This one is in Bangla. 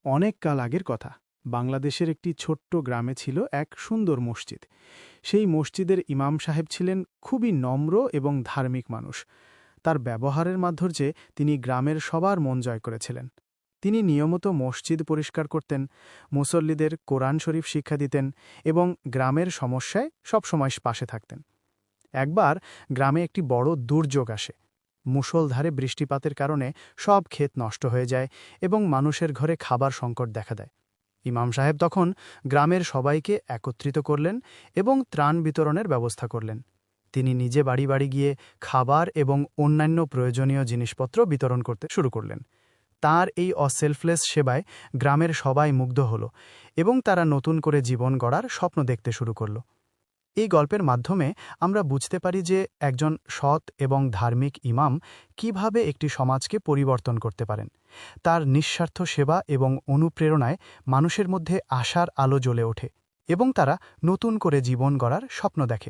অনেক কাল আগের কথা। বাংলাদেশের একটি ছোট্ট গ্রামে ছিল এক সুন্দর মসজিদ। সেই মসজিদের ইমাম সাহেব ছিলেন খুবই নম্র এবং ধার্মিক মানুষ। তার ব্যবহারের মাধুর্যে তিনি গ্রামের সবার মন জয় করেছিলেন। তিনি নিয়মিত মসজিদ পরিষ্কার করতেন, মুসল্লিদের কোরআন শরীফ শিক্ষা দিতেন এবং গ্রামের সমস্যায় সবসময় পাশে থাকতেন। একবার গ্রামে একটি বড় দুর্যোগ আসে। মুষলধারে বৃষ্টিপাতের কারণে সব ক্ষেত নষ্ট হয়ে যায় এবং মানুষের ঘরে খাবার সংকট দেখা দেয়। ইমাম সাহেব তখন গ্রামের সবাইকে একত্রিত করলেন এবং ত্রাণ বিতরণের ব্যবস্থা করলেন। তিনি নিজে বাড়ি বাড়ি গিয়ে খাবার এবং অন্যান্য প্রয়োজনীয় জিনিসপত্র বিতরণ করতে শুরু করলেন। তার এই অসেলফলেস সেবায় গ্রামের সবাই মুগ্ধ হল এবং তারা নতুন করে জীবন গড়ার স্বপ্ন দেখতে শুরু করল। এই গল্পের মাধ্যমে আমরা বুঝতে পারি যে একজন সৎ এবং ধার্মিক ইমাম কিভাবে একটি সমাজকে পরিবর্তন করতে পারেন। তার নিঃস্বার্থ সেবা এবং অনুপ্রেরণায় মানুষের মধ্যে আশার আলো জ্বলে ওঠে এবং তারা নতুন করে জীবন গড়ার স্বপ্ন দেখে।